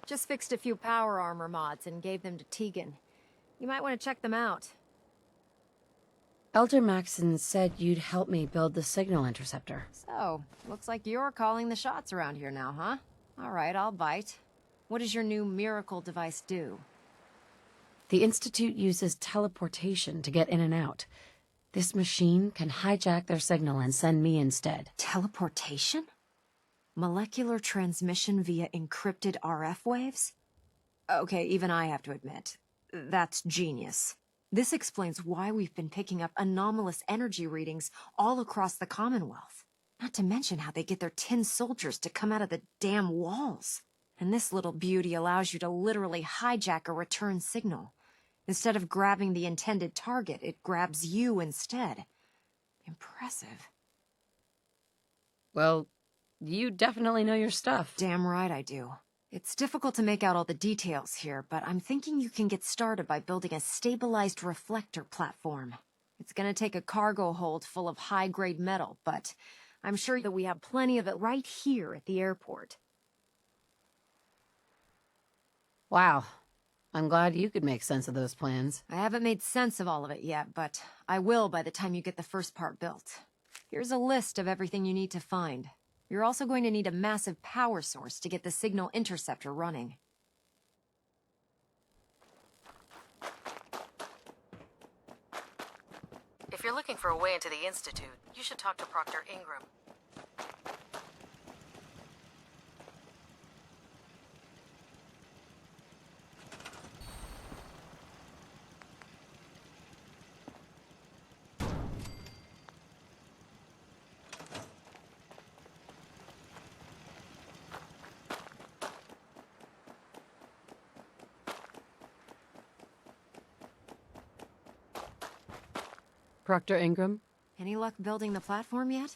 Just fixed a few power armor mods and gave them to Tegan. You might want to check them out. Elder Maxon said you'd help me build the signal interceptor. So, looks like you're calling the shots around here now, huh? Alright, I'll bite. What does your new miracle device do? The Institute uses teleportation to get in and out. This machine can hijack their signal and send me instead. Teleportation? Molecular transmission via encrypted RF waves? Okay, even I have to admit, that's genius. This explains why we've been picking up anomalous energy readings all across the Commonwealth. Not to mention how they get their tin soldiers to come out of the damn walls. And this little beauty allows you to literally hijack a return signal. Instead of grabbing the intended target, it grabs you instead. Impressive. Well, you definitely know your stuff. Damn right I do. It's difficult to make out all the details here, but I'm thinking you can get started by building a stabilized reflector platform. It's gonna take a cargo hold full of high-grade metal, but I'm sure that we have plenty of it right here at the airport. Wow. I'm glad you could make sense of those plans. I haven't made sense of all of it yet, but I will by the time you get the first part built. Here's a list of everything you need to find. You're also going to need a massive power source to get the signal interceptor running. If you're looking for a way into the Institute, you should talk to Proctor Ingram. Proctor Ingram? Any luck building the platform yet?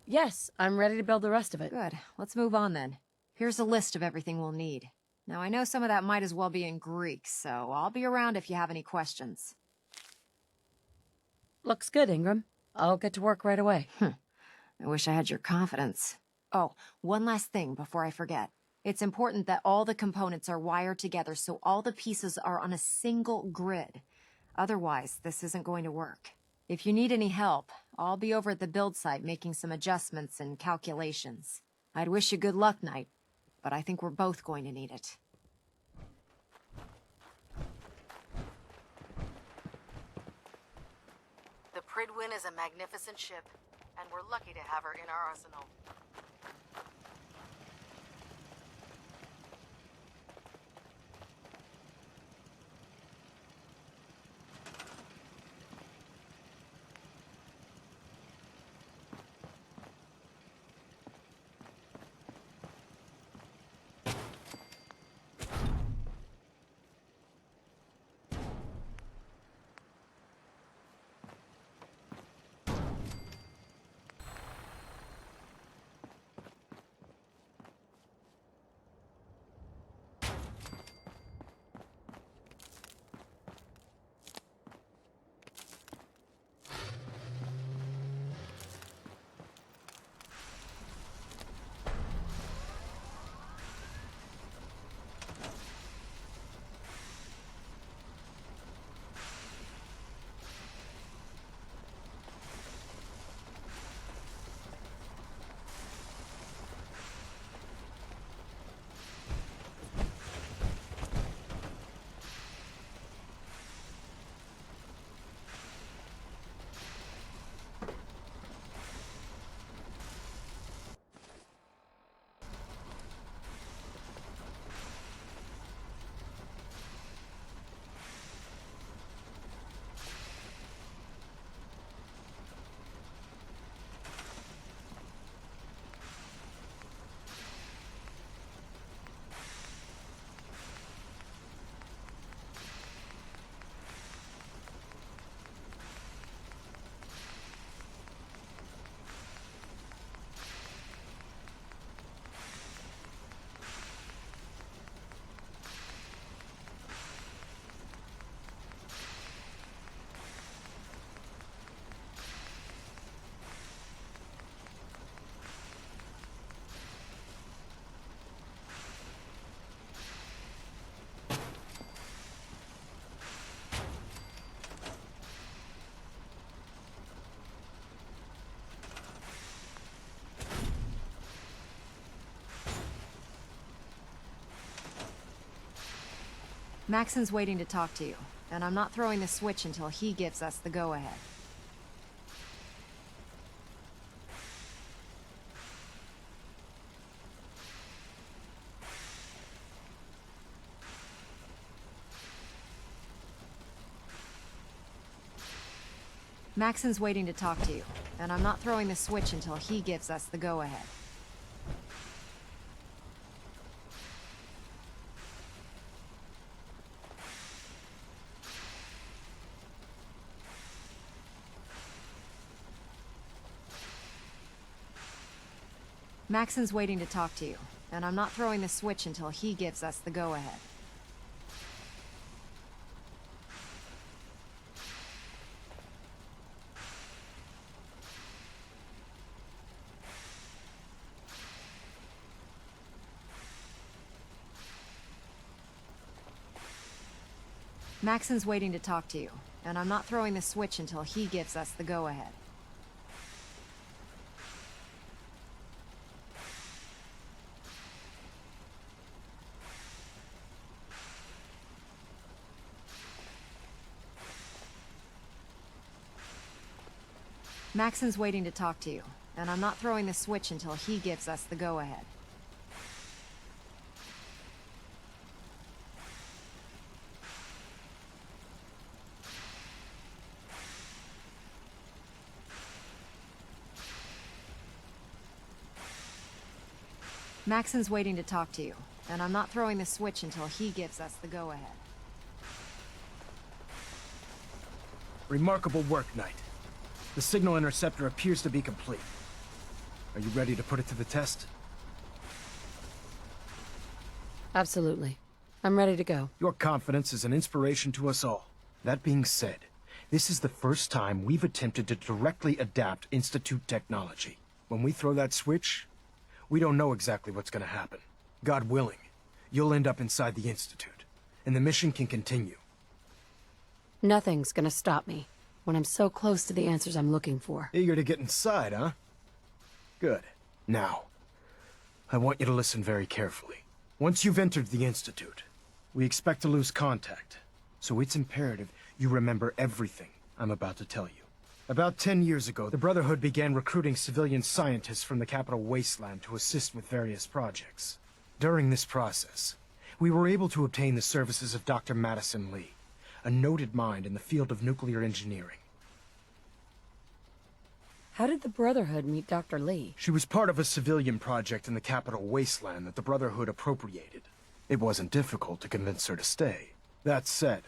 Yes, I'm ready to build the rest of it. Good. Let's move on then. Here's a list of everything we'll need. Now, I know some of that might as well be in Greek, so I'll be around if you have any questions. Looks good, Ingram. I'll get to work right away. I wish I had your confidence. Oh, one last thing before I forget. It's important that all the components are wired together so all the pieces are on a single grid. Otherwise, this isn't going to work. If you need any help, I'll be over at the build site making some adjustments and calculations. I'd wish you good luck, Knight, but I think we're both going to need it. The Pridwin is a magnificent ship, and we're lucky to have her in our arsenal. Maxon's waiting to talk to you, and I'm not throwing the switch until he gives us the go-ahead. Maxon's waiting to talk to you, and I'm not throwing the switch until he gives us the go-ahead. Maxon's waiting to talk to you, and I'm not throwing the switch until he gives us the go-ahead. Maxon's waiting to talk to you, and I'm not throwing the switch until he gives us the go-ahead. Maxon's waiting to talk to you, and I'm not throwing the switch until he gives us the go-ahead. Maxon's waiting to talk to you, and I'm not throwing the switch until he gives us the go-ahead. Remarkable work, Knight. The signal interceptor appears to be complete. Are you ready to put it to the test? Absolutely. I'm ready to go. Your confidence is an inspiration to us all. That being said, this is the first time we've attempted to directly adapt Institute technology. When we throw that switch, we don't know exactly what's gonna happen. God willing, you'll end up inside the Institute, and the mission can continue. Nothing's gonna stop me when I'm so close to the answers I'm looking for. Eager to get inside, huh? Good. Now, I want you to listen very carefully. Once you've entered the Institute, we expect to lose contact, so it's imperative you remember everything I'm about to tell you. About 10 years ago, the Brotherhood began recruiting civilian scientists from the capital wasteland to assist with various projects. During this process, we were able to obtain the services of Dr. Madison Lee, a noted mind in the field of nuclear engineering. How did the Brotherhood meet Dr. Lee? She was part of a civilian project in the capital wasteland that the Brotherhood appropriated. It wasn't difficult to convince her to stay. That said,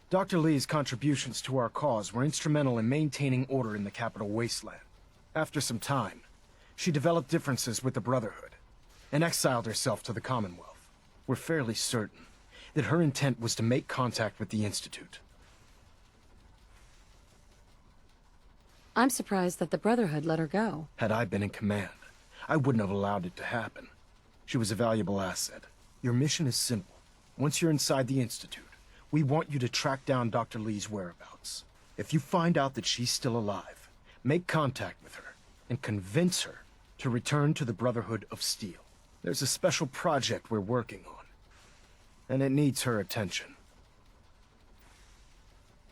Dr. Lee's contributions to our cause were instrumental in maintaining order in the capital wasteland. After some time, she developed differences with the Brotherhood and exiled herself to the Commonwealth. We're fairly certain that her intent was to make contact with the Institute. I'm surprised that the Brotherhood let her go. Had I been in command, I wouldn't have allowed it to happen. She was a valuable asset. Your mission is simple. Once you're inside the Institute, we want you to track down Dr. Lee's whereabouts. If you find out that she's still alive, make contact with her and convince her to return to the Brotherhood of Steel. There's a special project we're working on, and it needs her attention.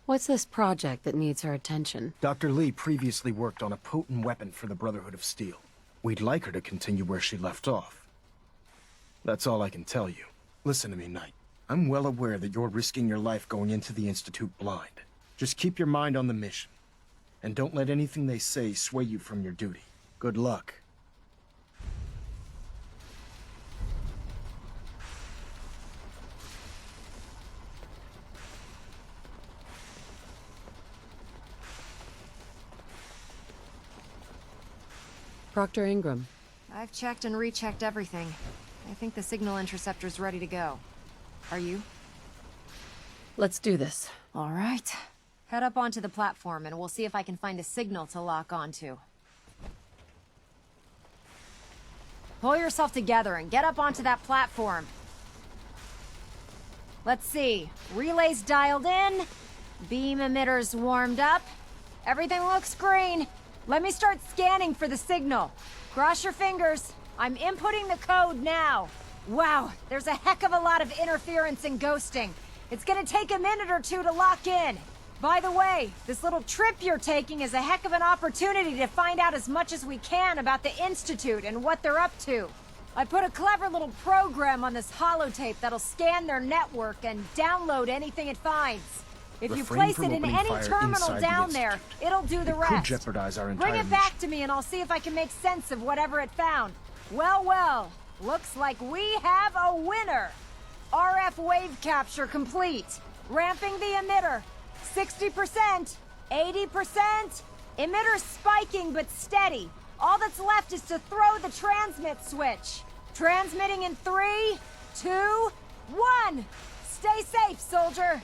What's this project that needs her attention? Dr. Lee previously worked on a potent weapon for the Brotherhood of Steel. We'd like her to continue where she left off. That's all I can tell you. Listen to me, Knight. I'm well aware that you're risking your life going into the Institute blind. Just keep your mind on the mission, and don't let anything they say sway you from your duty. Good luck. Proctor Ingram. I've checked and rechecked everything. I think the signal interceptor's ready to go. Are you? Let's do this. All right. Head up onto the platform and we'll see if I can find a signal to lock onto. Pull yourself together and get up onto that platform. Let's see. Relays dialed in. Beam emitters warmed up. Everything looks green. Let me start scanning for the signal. Cross your fingers. I'm inputting the code now. Wow, there's a heck of a lot of interference and ghosting. It's gonna take a minute or two to lock in. By the way, this little trip you're taking is a heck of an opportunity to find out as much as we can about the Institute and what they're up to. I put a clever little program on this holotape that'll scan their network and download anything it finds. If you Refrain place from it in opening any fire terminal inside the down there, Institute. it'll do the It rest. could jeopardize our entire Bring it back to me and I'll see if I can make sense of whatever it found. Well, well, looks like we have a winner. RF wave capture complete. Ramping the emitter. 60%, 80%. Emitter spiking but steady. All that's left is to throw the transmit switch. Transmitting in 3, 2, 1. Stay safe, soldier.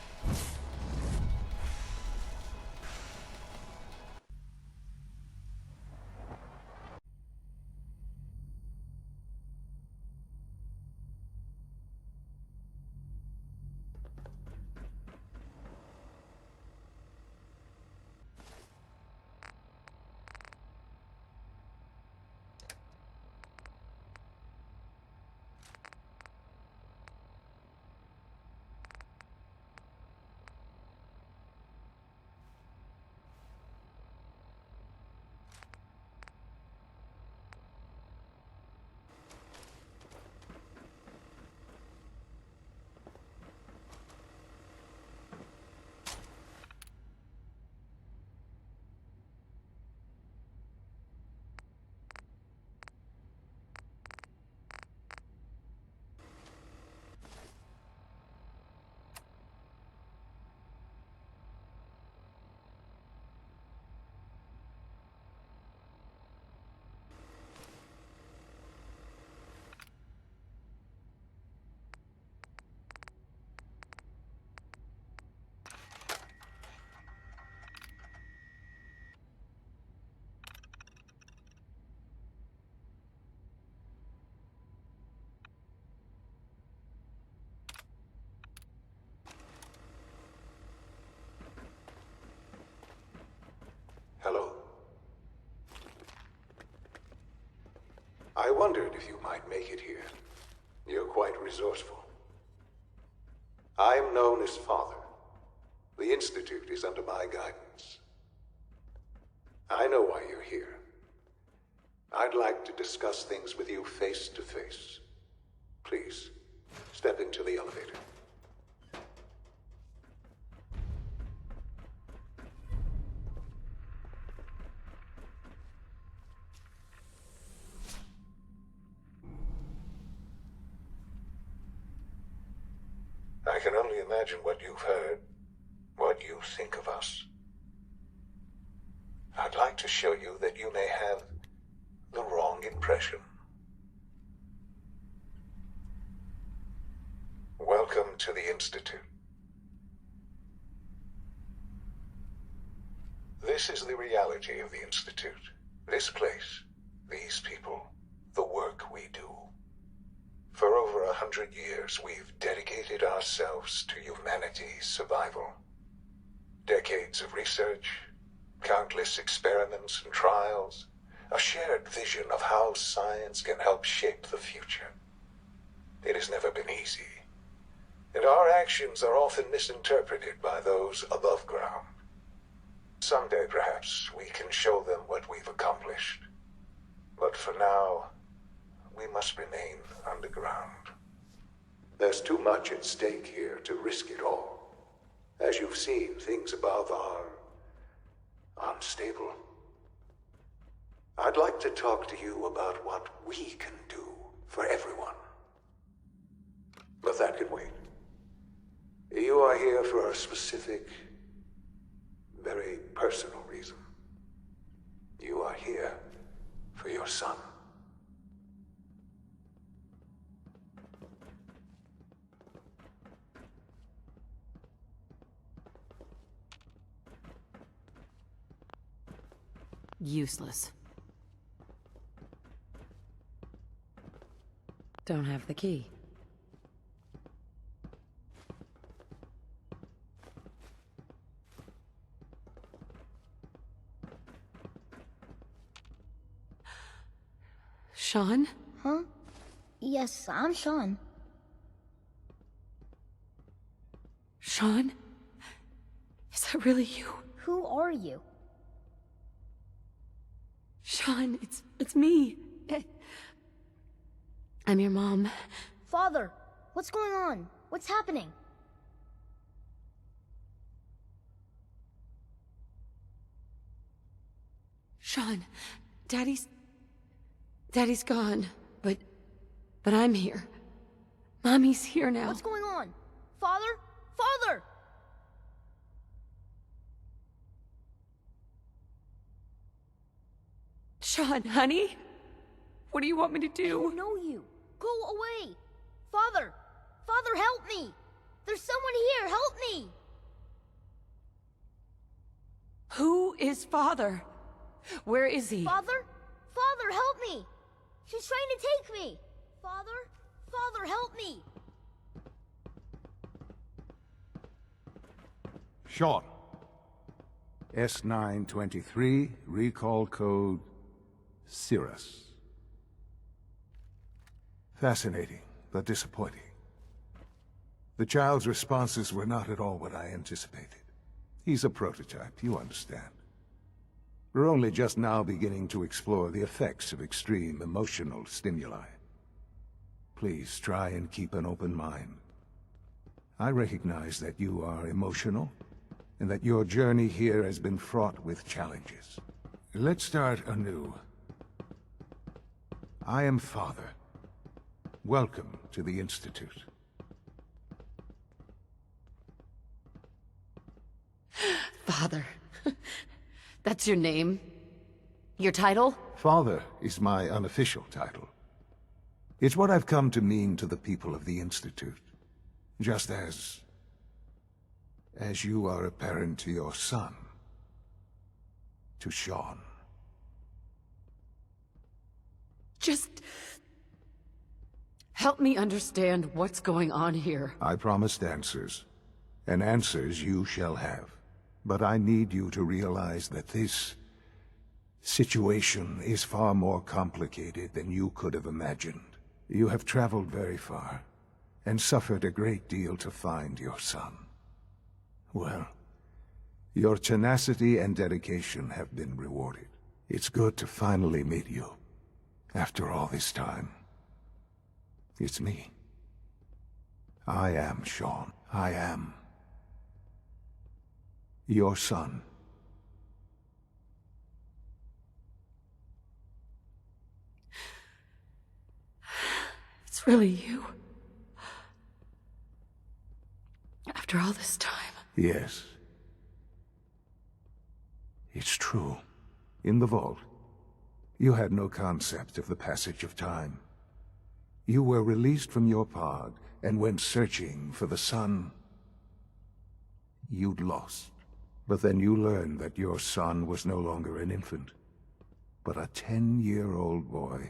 Hello. I wondered if you might make it here. You're quite resourceful. I'm known as Father. The Institute is under my guidance. I know why you're here. I'd like to discuss things with you face to face. Please, step into the elevator. I can only imagine what you've heard, what you think of us. I'd like to show you that you may have the wrong impression. Welcome to the Institute. This is the reality of the Institute. This place, these people, the work we do. For over 100 years, we've dedicated ourselves to humanity's survival. Decades of research, countless experiments and trials, a shared vision of how science can help shape the future. It has never been easy, and our actions are often misinterpreted by those above ground. Someday, perhaps, we can show them what we've accomplished. But for now, we must remain underground. There's too much at stake here to risk it all. As you've seen, things above are unstable. I'd like to talk to you about what we can do for everyone. But that can wait. You are here for a specific, very personal reason. You are here for your son. Useless. Don't have the key. Sean? Huh? Yes, I'm Sean. Sean? Is that really you? Who are you? Sean, it's me. I'm your mom. Father, what's going on? What's happening? Sean, Daddy's gone, but I'm here. Mommy's here now. What's going on? Father? Father! Sean, honey? What do you want me to I do? don't know you. Go away! Father! Father, help me! There's someone here, help me! Who is Father? Where is he? Father? Father, help me! She's trying to take me! Father? Father, help me! Sean. S923, recall code Cirrus. Fascinating, but disappointing. The child's responses were not at all what I anticipated. He's a prototype, you understand. We're only just now beginning to explore the effects of extreme emotional stimuli. Please try and keep an open mind. I recognize that you are emotional, and that your journey here has been fraught with challenges. Let's start anew. I am Father. Welcome to the Institute. Father. That's your name? Your title? Father is my unofficial title. It's what I've come to mean to the people of the Institute. Just as you are a parent to your son. To Sean. Just help me understand what's going on here. I promised answers, and answers you shall have. But I need you to realize that this situation is far more complicated than you could have imagined. You have traveled very far, and suffered a great deal to find your son. Well, your tenacity and dedication have been rewarded. It's good to finally meet you, after all this time. It's me. I am Sean. I am your son. It's really you. After all this time. Yes. It's true. In the vault, you had no concept of the passage of time. You were released from your pod and went searching for the son you'd lost. But then you learned that your son was no longer an infant, but a 10-year-old boy.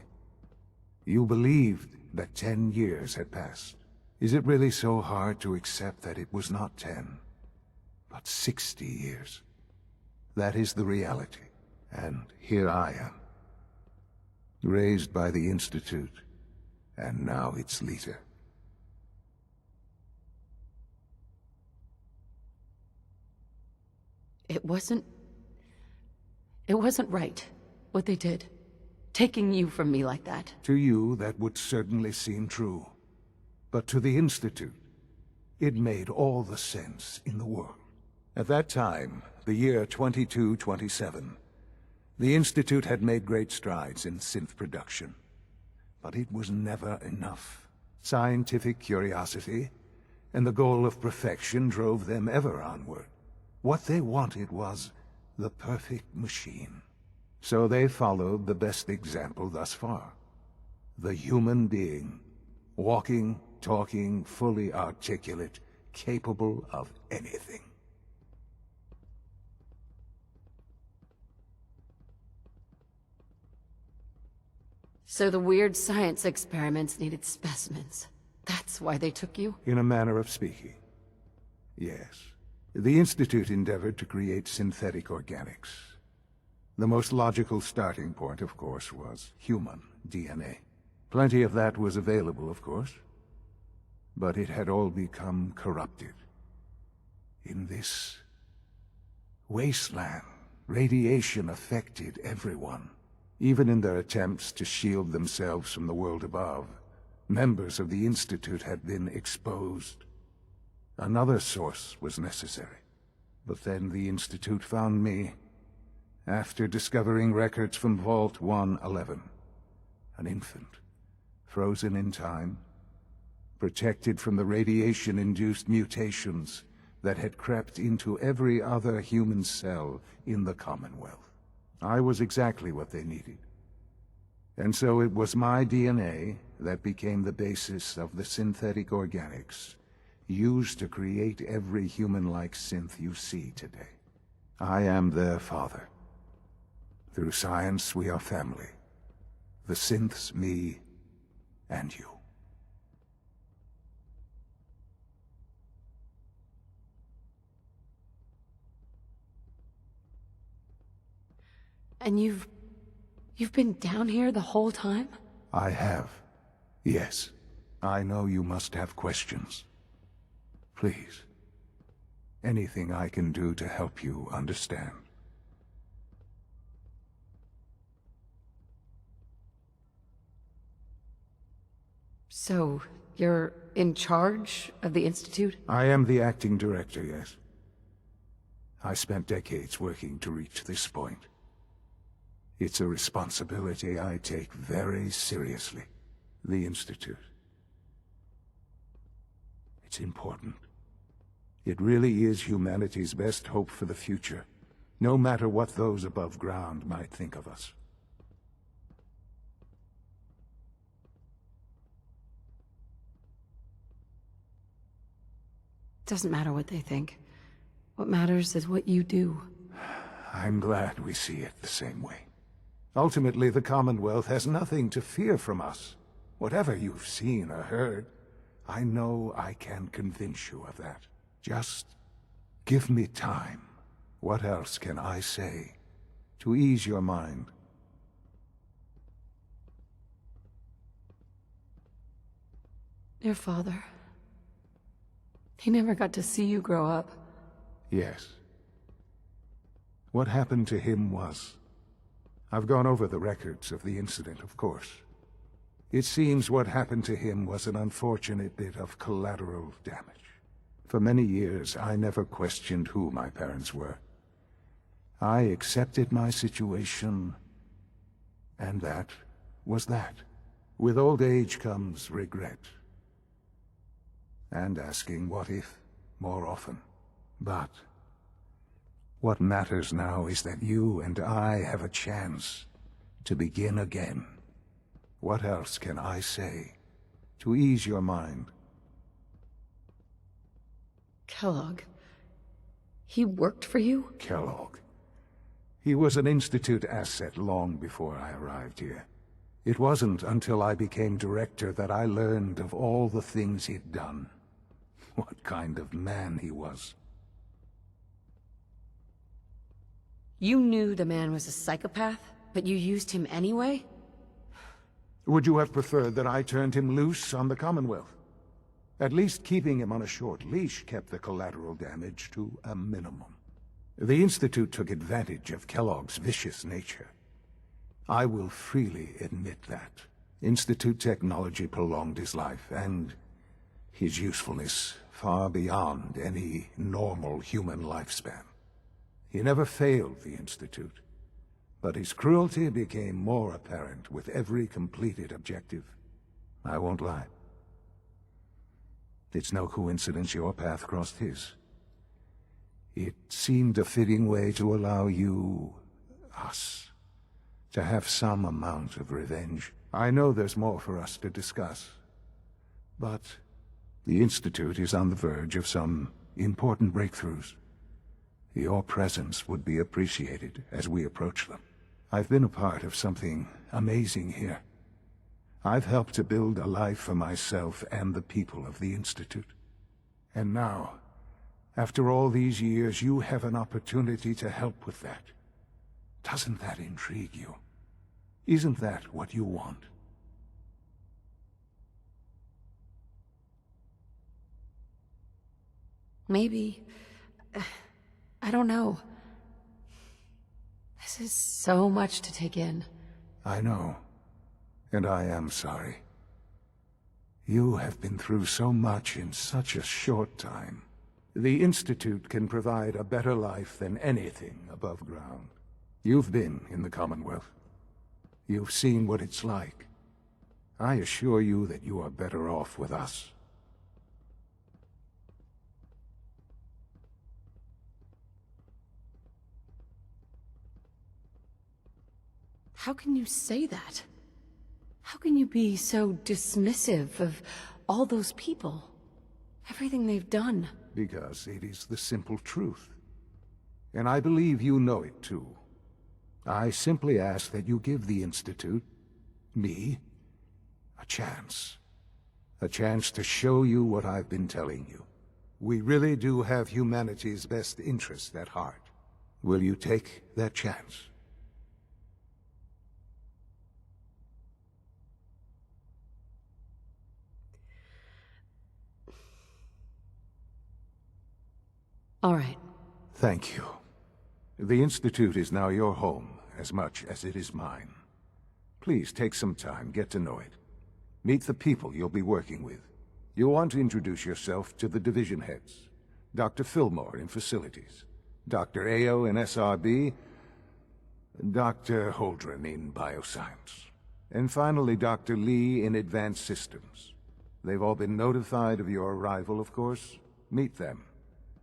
You believed that 10 years had passed. Is it really so hard to accept that it was not 10, but 60 years? That is the reality, and here I am, raised by the Institute, and now its leader. It wasn't right, what they did. Taking you from me like that. To you, that would certainly seem true. But to the Institute, it made all the sense in the world. At that time, the year 2227, the Institute had made great strides in synth production. But it was never enough. Scientific curiosity and the goal of perfection drove them ever onward. What they wanted was the perfect machine. So they followed the best example thus far. The human being. Walking, talking, fully articulate, capable of anything. So the weird science experiments needed specimens. That's why they took you? In a manner of speaking. Yes. The Institute endeavored to create synthetic organics. The most logical starting point, of course, was human DNA. Plenty of that was available, of course. But it had all become corrupted. In this wasteland, radiation affected everyone. Even in their attempts to shield themselves from the world above, members of the Institute had been exposed. Another source was necessary. But then the Institute found me, after discovering records from Vault 111. An infant, frozen in time, protected from the radiation-induced mutations that had crept into every other human cell in the Commonwealth. I was exactly what they needed. And so it was my DNA that became the basis of the synthetic organics used to create every human-like synth you see today. I am their father. Through science, we are family. The synths, me, and you. And you've been down here the whole time? I have. Yes. I know you must have questions. Please. Anything I can do to help you understand. So, you're in charge of the Institute? I am the acting director, yes. I spent decades working to reach this point. It's a responsibility I take very seriously. The Institute. It's important. It really is humanity's best hope for the future, no matter what those above ground might think of us. Doesn't matter what they think. What matters is what you do. I'm glad we see it the same way. Ultimately, the Commonwealth has nothing to fear from us. Whatever you've seen or heard, I know I can convince you of that. Just give me time. What else can I say to ease your mind? Your father. He never got to see you grow up. Yes. What happened to him was... I've gone over the records of the incident, of course. It seems what happened to him was an unfortunate bit of collateral damage. For many years, I never questioned who my parents were. I accepted my situation, and that was that. With old age comes regret. And asking what if more often. But what matters now is that you and I have a chance to begin again. What else can I say to ease your mind? Kellogg. He worked for you? Kellogg. He was an Institute asset long before I arrived here. It wasn't until I became director that I learned of all the things he'd done. What kind of man he was. You knew the man was a psychopath, but you used him anyway? Would you have preferred that I turned him loose on the Commonwealth? At least keeping him on a short leash kept the collateral damage to a minimum. The Institute took advantage of Kellogg's vicious nature. I will freely admit that. Institute technology prolonged his life, and his usefulness far beyond any normal human lifespan. He never failed the Institute, but his cruelty became more apparent with every completed objective. I won't lie. It's no coincidence your path crossed his. It seemed a fitting way to allow you, us, to have some amount of revenge. I know there's more for us to discuss, but the Institute is on the verge of some important breakthroughs. Your presence would be appreciated as we approach them. I've been a part of something amazing here. I've helped to build a life for myself and the people of the Institute. And now, after all these years, you have an opportunity to help with that. Doesn't that intrigue you? Isn't that what you want? Maybe. I don't know. This is so much to take in. I know. And I am sorry. You have been through so much in such a short time. The Institute can provide a better life than anything above ground. You've been in the Commonwealth. You've seen what it's like. I assure you that you are better off with us. How can you say that? How can you be so dismissive of all those people? Everything they've done? Because it is the simple truth. And I believe you know it too. I simply ask that you give the Institute, me, a chance. A chance to show you what I've been telling you. We really do have humanity's best interest at heart. Will you take that chance? All right. Thank you. The Institute is now your home, as much as it is mine. Please take some time, get to know it. Meet the people you'll be working with. You'll want to introduce yourself to the division heads. Dr. Fillmore in Facilities, Dr. Ayo in SRB, Dr. Holdren in Bioscience, and finally Dr. Lee in Advanced Systems. They've all been notified of your arrival, of course. Meet them,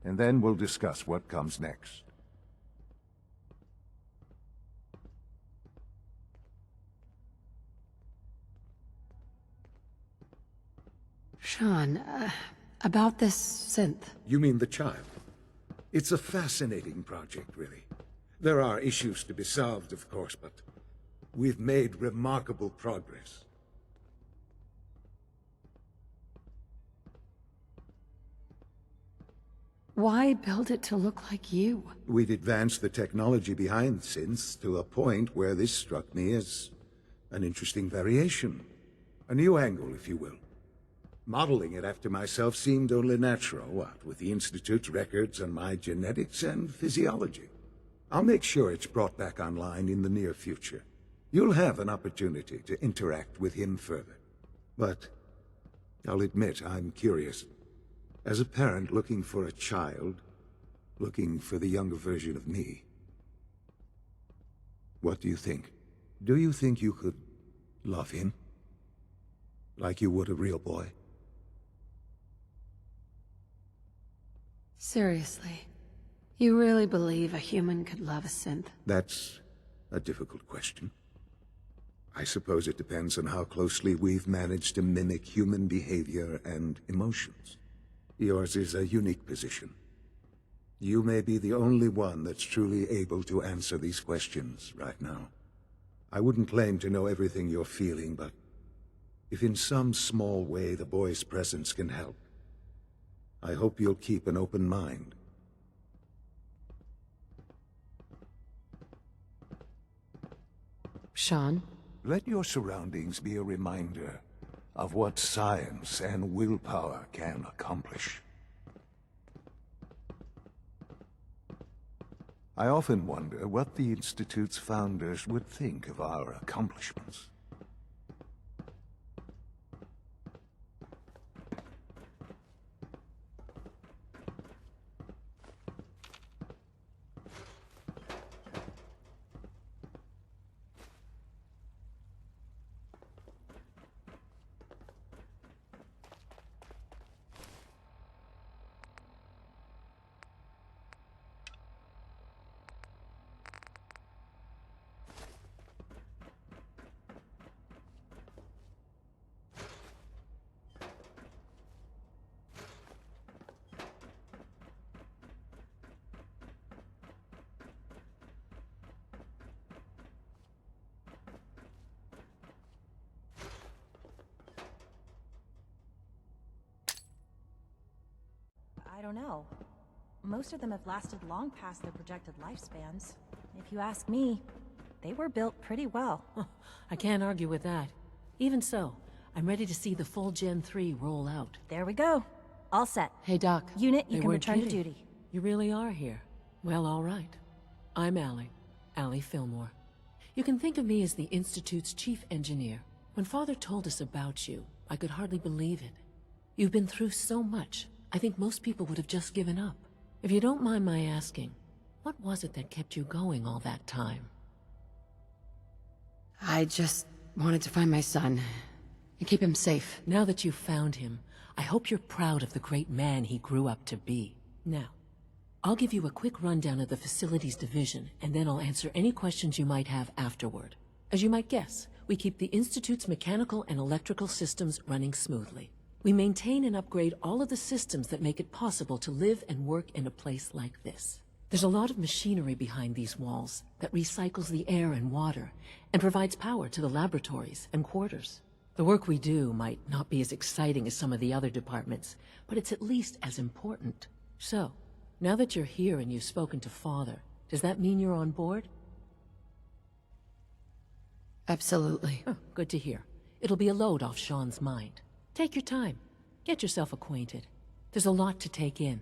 and then we'll discuss what comes next. Sean, about this synth. You mean the child? It's a fascinating project, really. There are issues to be solved, of course, but we've made remarkable progress. Why build it to look like you? We'd advanced the technology behind synths to a point where this struck me as an interesting variation. A new angle, if you will. Modeling it after myself seemed only natural, what with the Institute's records on my genetics and physiology. I'll make sure it's brought back online in the near future. You'll have an opportunity to interact with him further. But I'll admit I'm curious. As a parent looking for a child, looking for the younger version of me, what do you think? Do you think you could love him? Like you would a real boy? Seriously, you really believe a human could love a synth? That's a difficult question. I suppose it depends on how closely we've managed to mimic human behavior and emotions. Yours is a unique position. You may be the only one that's truly able to answer these questions right now. I wouldn't claim to know everything you're feeling, but if in some small way the boy's presence can help, I hope you'll keep an open mind. Sean? Let your surroundings be a reminder of what science and willpower can accomplish. I often wonder what the Institute's founders would think of our accomplishments. I don't know. Most of them have lasted long past their projected lifespans. If you ask me, they were built pretty well. I can't argue with that. Even so, I'm ready to see the full Gen 3 roll out. There we go. All set. Hey, Doc. Unit, you They can weren't return to kidding. duty. You really are here. Well, all right. I'm Allie Fillmore. You can think of me as the Institute's chief engineer. When Father told us about you, I could hardly believe it. You've been through so much, I think most people would have just given up. If you don't mind my asking, what was it that kept you going all that time? I just wanted to find my son and keep him safe. Now that you've found him, I hope you're proud of the great man he grew up to be. Now, I'll give you a quick rundown of the Facilities Division, and then I'll answer any questions you might have afterward. As you might guess, we keep the Institute's mechanical and electrical systems running smoothly. We maintain and upgrade all of the systems that make it possible to live and work in a place like this. There's a lot of machinery behind these walls that recycles the air and water and provides power to the laboratories and quarters. The work we do might not be as exciting as some of the other departments, but it's at least as important. So, now that you're here and you've spoken to Father, does that mean you're on board? Absolutely. Oh, good to hear. It'll be a load off Sean's mind. Take your time. Get yourself acquainted. There's a lot to take in.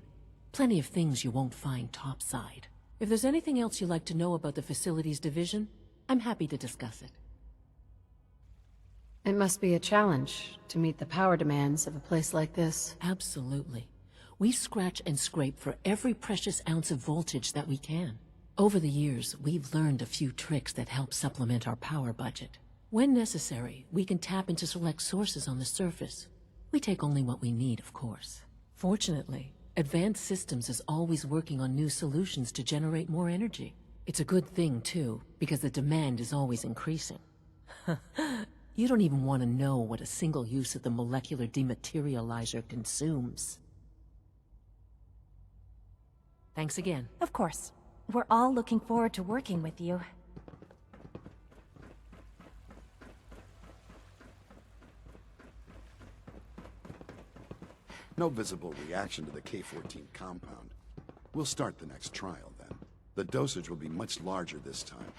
Plenty of things you won't find topside. If there's anything else you'd like to know about the Facilities Division, I'm happy to discuss it. It must be a challenge to meet the power demands of a place like this. Absolutely. We scratch and scrape for every precious ounce of voltage that we can. Over the years, we've learned a few tricks that help supplement our power budget. When necessary, we can tap into select sources on the surface. We take only what we need, of course. Fortunately, Advanced Systems is always working on new solutions to generate more energy. It's a good thing, too, because the demand is always increasing. You don't even want to know what a single use of the molecular dematerializer consumes. Thanks again. Of course. We're all looking forward to working with you. No visible reaction to the K-14 compound. We'll start the next trial then. The dosage will be much larger this time,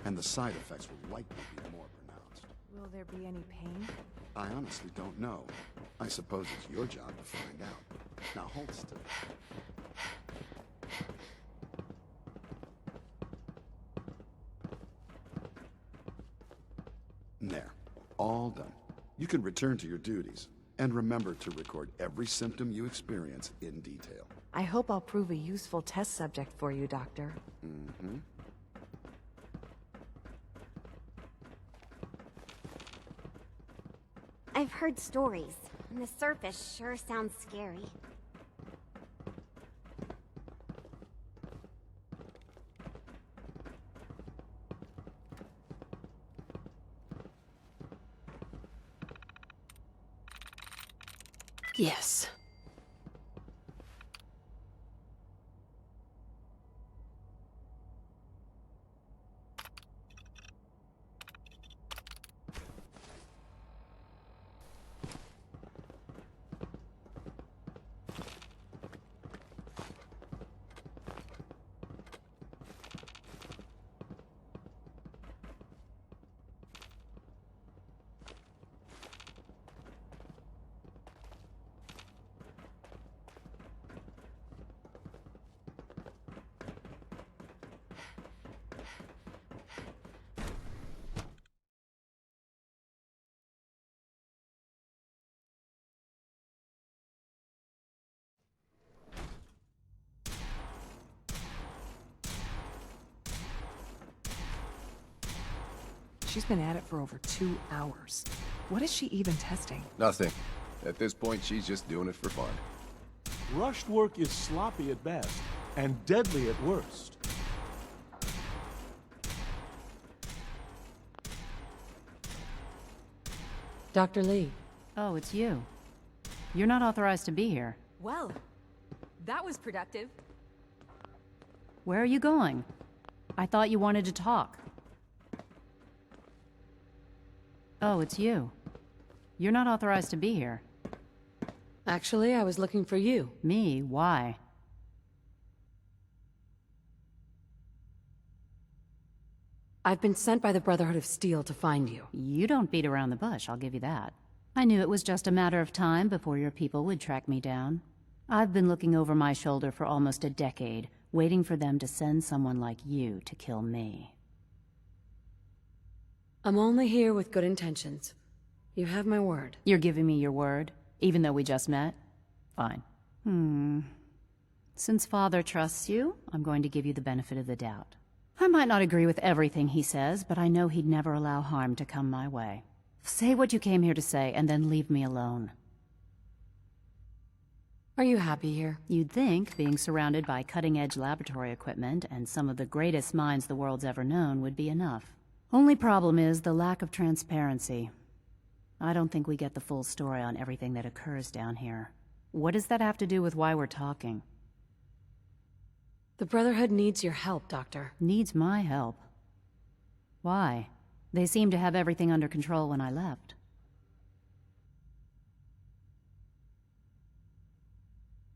and the side effects will likely be more pronounced. Will there be any pain? I honestly don't know. I suppose it's your job to find out. Now hold still. There. All done. You can return to your duties. And remember to record every symptom you experience in detail. I hope I'll prove a useful test subject for you, Doctor. Mm-hmm. I've heard stories, and the surface sure sounds scary. Yes. She's been at it for over 2 hours. What is she even testing? Nothing. At this point, she's just doing it for fun. Rushed work is sloppy at best, and deadly at worst. Dr. Lee. Oh, it's you. You're not authorized to be here. Well, that was productive. Where are you going? I thought you wanted to talk. Oh, it's you. You're not authorized to be here. Actually, I was looking for you. Me? Why? I've been sent by the Brotherhood of Steel to find you. You don't beat around the bush, I'll give you that. I knew it was just a matter of time before your people would track me down. I've been looking over my shoulder for almost a decade, waiting for them to send someone like you to kill me. I'm only here with good intentions. You have my word. You're giving me your word, even though we just met? Fine. Since Father trusts you, I'm going to give you the benefit of the doubt. I might not agree with everything he says, but I know he'd never allow harm to come my way. Say what you came here to say, and then leave me alone. Are you happy here? You'd think being surrounded by cutting-edge laboratory equipment and some of the greatest minds the world's ever known would be enough. Only problem is the lack of transparency. I don't think we get the full story on everything that occurs down here. What does that have to do with why we're talking? The Brotherhood needs your help, Doctor. Needs my help? Why? They seemed to have everything under control when I left.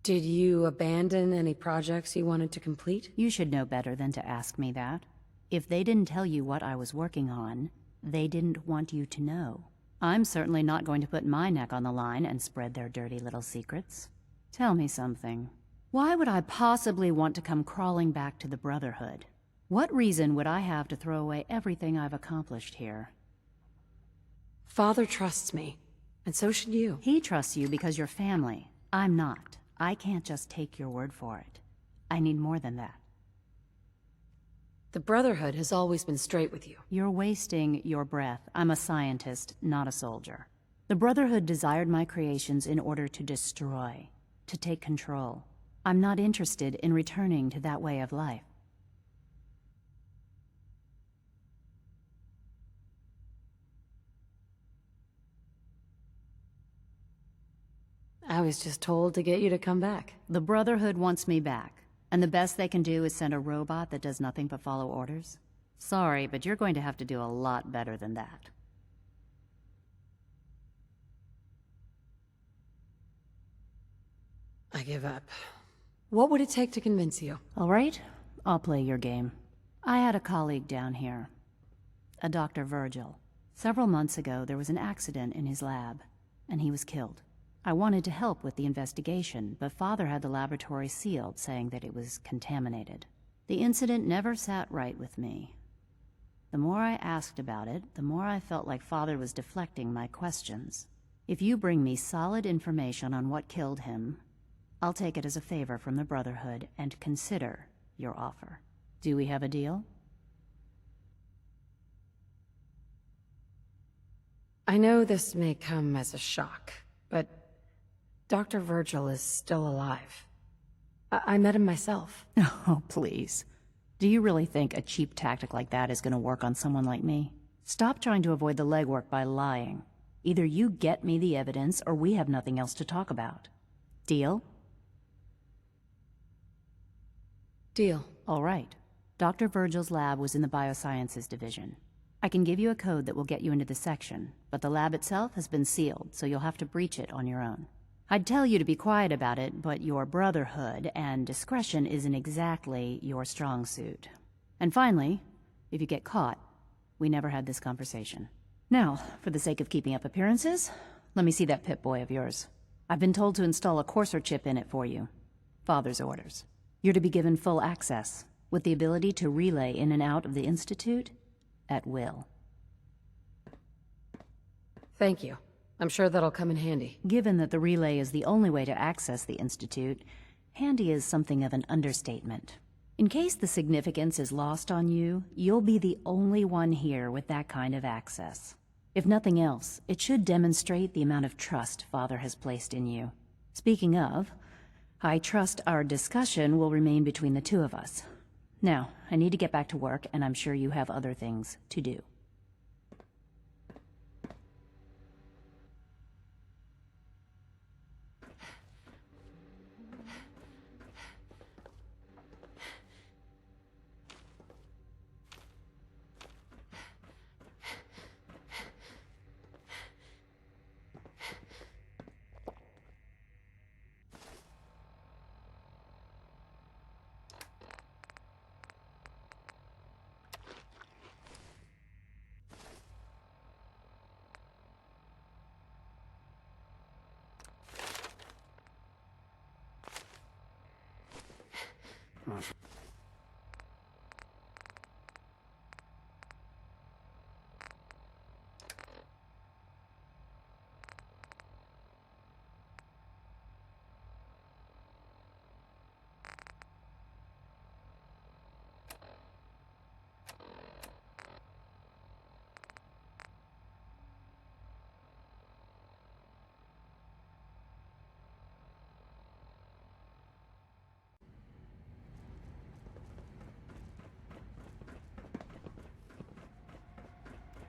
Did you abandon any projects you wanted to complete? You should know better than to ask me that. If they didn't tell you what I was working on, they didn't want you to know. I'm certainly not going to put my neck on the line and spread their dirty little secrets. Tell me something. Why would I possibly want to come crawling back to the Brotherhood? What reason would I have to throw away everything I've accomplished here? Father trusts me, and so should you. He trusts you because you're family. I'm not. I can't just take your word for it. I need more than that. The Brotherhood has always been straight with you. You're wasting your breath. I'm a scientist, not a soldier. The Brotherhood desired my creations in order to destroy, to take control. I'm not interested in returning to that way of life. I was just told to get you to come back. The Brotherhood wants me back, and the best they can do is send a robot that does nothing but follow orders. Sorry, but you're going to have to do a lot better than that. I give up. What would it take to convince you? All right, I'll play your game. I had a colleague down here, a Dr. Virgil. Several months ago, there was an accident in his lab, and he was killed. I wanted to help with the investigation, but Father had the laboratory sealed, saying that it was contaminated. The incident never sat right with me. The more I asked about it, the more I felt like Father was deflecting my questions. If you bring me solid information on what killed him, I'll take it as a favor from the Brotherhood and consider your offer. Do we have a deal? I know this may come as a shock, but Dr. Virgil is still alive. I met him myself. Oh, please. Do you really think a cheap tactic like that is going to work on someone like me? Stop trying to avoid the legwork by lying. Either you get me the evidence, or we have nothing else to talk about. Deal? Deal. All right. Dr. Virgil's lab was in the Biosciences Division. I can give you a code that will get you into the section, but the lab itself has been sealed, so you'll have to breach it on your own. I'd tell you to be quiet about it, but your Brotherhood and discretion isn't exactly your strong suit. And finally, if you get caught, we never had this conversation. Now, for the sake of keeping up appearances, let me see that Pip-Boy of yours. I've been told to install a courser chip in it for you. Father's orders. You're to be given full access, with the ability to relay in and out of the Institute at will. Thank you. I'm sure that'll come in handy. Given that the relay is the only way to access the Institute, handy is something of an understatement. In case the significance is lost on you, you'll be the only one here with that kind of access. If nothing else, it should demonstrate the amount of trust Father has placed in you. Speaking of, I trust our discussion will remain between the two of us. Now, I need to get back to work, and I'm sure you have other things to do.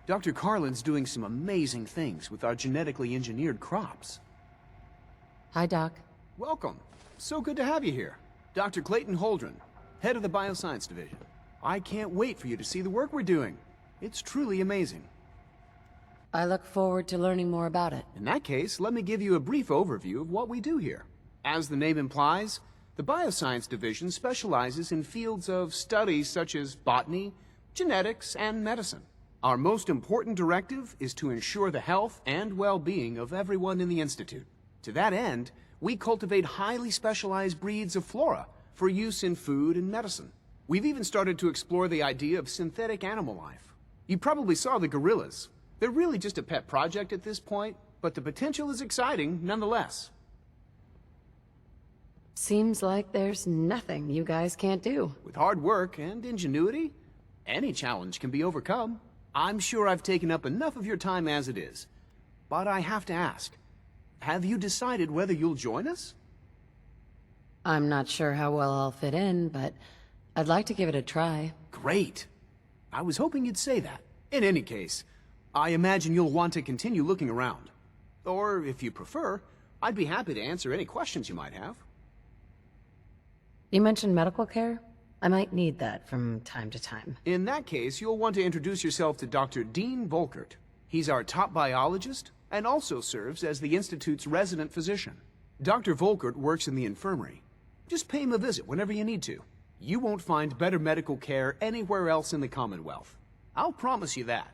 Dr. Carlin's doing some amazing things with our genetically engineered crops. Hi, Doc. Welcome. So good to have you here. Dr. Clayton Holdren, head of the Bioscience Division. I can't wait for you to see the work we're doing. It's truly amazing. I look forward to learning more about it. In that case, let me give you a brief overview of what we do here. As the name implies, the Bioscience Division specializes in fields of studies such as botany, genetics, and medicine. Our most important directive is to ensure the health and well-being of everyone in the Institute. To that end, we cultivate highly specialized breeds of flora for use in food and medicine. We've even started to explore the idea of synthetic animal life. You probably saw the gorillas. They're really just a pet project at this point, but the potential is exciting nonetheless. Seems like there's nothing you guys can't do. With hard work and ingenuity, any challenge can be overcome. I'm sure I've taken up enough of your time as it is, but I have to ask, have you decided whether you'll join us? I'm not sure how well I'll fit in, but I'd like to give it a try. Great. I was hoping you'd say that. In any case, I imagine you'll want to continue looking around. Or, if you prefer, I'd be happy to answer any questions you might have. You mentioned medical care? I might need that from time to time. In that case, you'll want to introduce yourself to Dr. Dean Volkert. He's our top biologist and also serves as the Institute's resident physician. Dr. Volkert works in the infirmary. Just pay him a visit whenever you need to. You won't find better medical care anywhere else in the Commonwealth. I'll promise you that.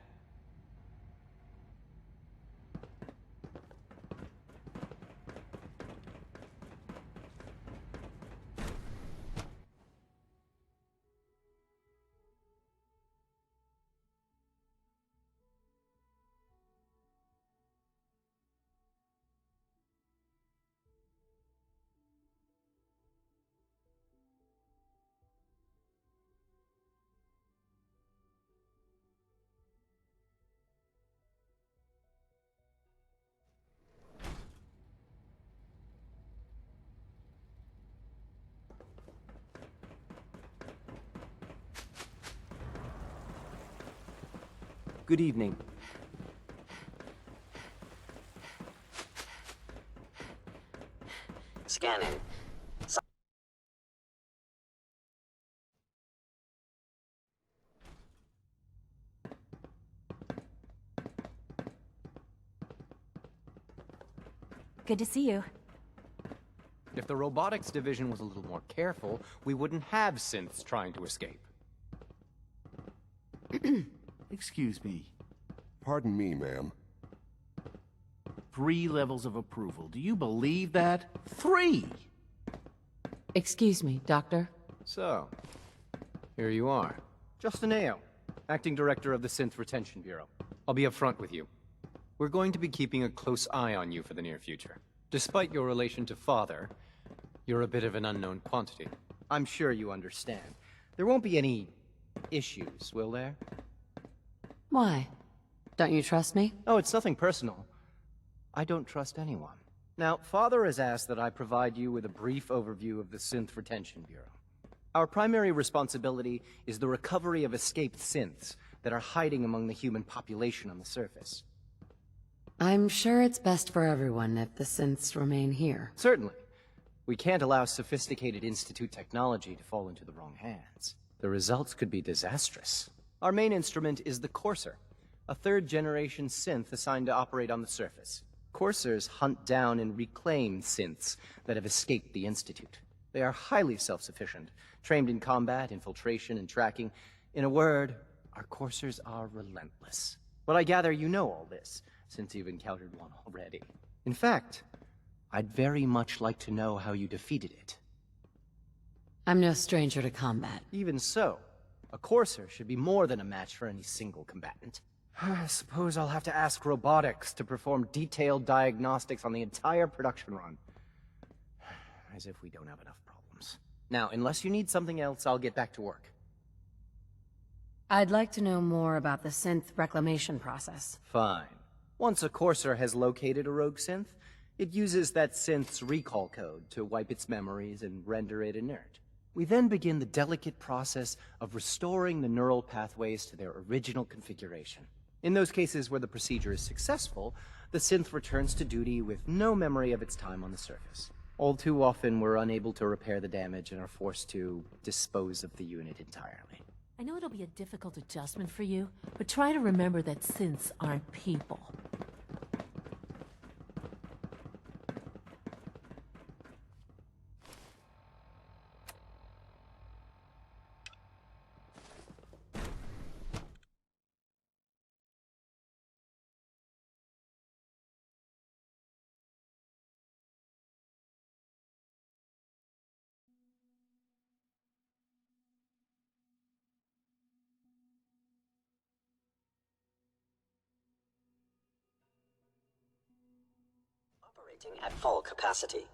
Good evening. Scanning. Good to see you. If the robotics division was a little more careful, we wouldn't have synths trying to escape. Excuse me. Pardon me, ma'am. 3 levels of approval. Do you believe that? 3! Excuse me, Doctor. So, here you are. Justin Ayo, Acting Director of the Synth Retention Bureau. I'll be upfront with you. We're going to be keeping a close eye on you for the near future. Despite your relation to Father, you're a bit of an unknown quantity. I'm sure you understand. There won't be any issues, will there? Why? Don't you trust me? Oh, it's nothing personal. I don't trust anyone. Now, Father has asked that I provide you with a brief overview of the Synth Retention Bureau. Our primary responsibility is the recovery of escaped synths that are hiding among the human population on the surface. I'm sure it's best for everyone if the synths remain here. Certainly. We can't allow sophisticated Institute technology to fall into the wrong hands. The results could be disastrous. Our main instrument is the Courser, a third-generation synth assigned to operate on the surface. Coursers hunt down and reclaim synths that have escaped the Institute. They are highly self-sufficient, trained in combat, infiltration, and tracking. In a word, our Coursers are relentless. But I gather you know all this, since you've encountered one already. In fact, I'd very much like to know how you defeated it. I'm no stranger to combat. Even so, a Courser should be more than a match for any single combatant. I suppose I'll have to ask robotics to perform detailed diagnostics on the entire production run. As if we don't have enough problems. Now, unless you need something else, I'll get back to work. I'd like to know more about the synth reclamation process. Fine. Once a Courser has located a rogue synth, it uses that synth's recall code to wipe its memories and render it inert. We then begin the delicate process of restoring the neural pathways to their original configuration. In those cases where the procedure is successful, the synth returns to duty with no memory of its time on the surface. All too often, we're unable to repair the damage and are forced to dispose of the unit entirely. I know it'll be a difficult adjustment for you, but try to remember that synths aren't people. Operating at full capacity.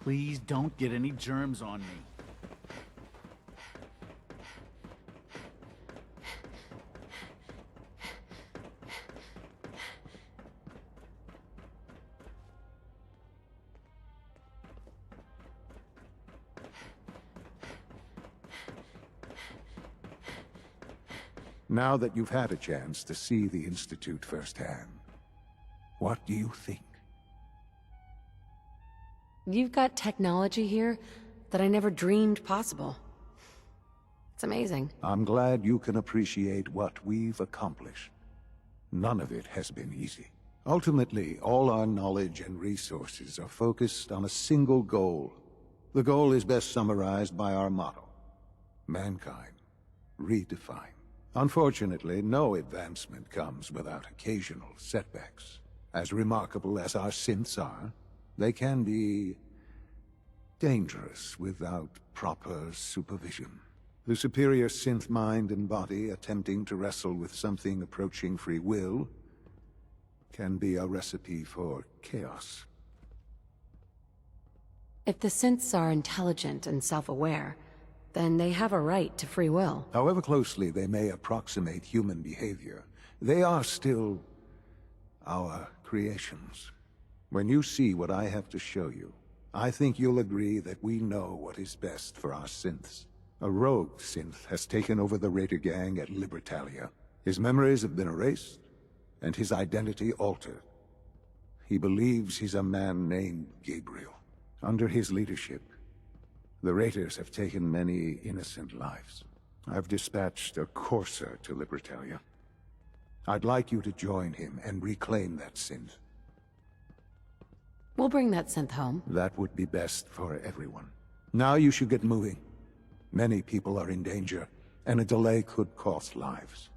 Please don't get any germs on me. Now that you've had a chance to see the Institute firsthand, what do you think? You've got technology here that I never dreamed possible. It's amazing. I'm glad you can appreciate what we've accomplished. None of it has been easy. Ultimately, all our knowledge and resources are focused on a single goal. The goal is best summarized by our motto: mankind redefined. Unfortunately, no advancement comes without occasional setbacks. As remarkable as our synths are, they can be dangerous without proper supervision. The superior synth mind and body attempting to wrestle with something approaching free will can be a recipe for chaos. If the synths are intelligent and self-aware, then they have a right to free will. However closely they may approximate human behavior, they are still our creations. When you see what I have to show you, I think you'll agree that we know what is best for our synths. A rogue synth has taken over the Raider gang at Libertalia. His memories have been erased, and his identity altered. He believes he's a man named Gabriel. Under his leadership, the Raiders have taken many innocent lives. I've dispatched a Courser to Libertalia. I'd like you to join him and reclaim that synth. We'll bring that synth home. That would be best for everyone. Now you should get moving. Many people are in danger, and a delay could cost lives.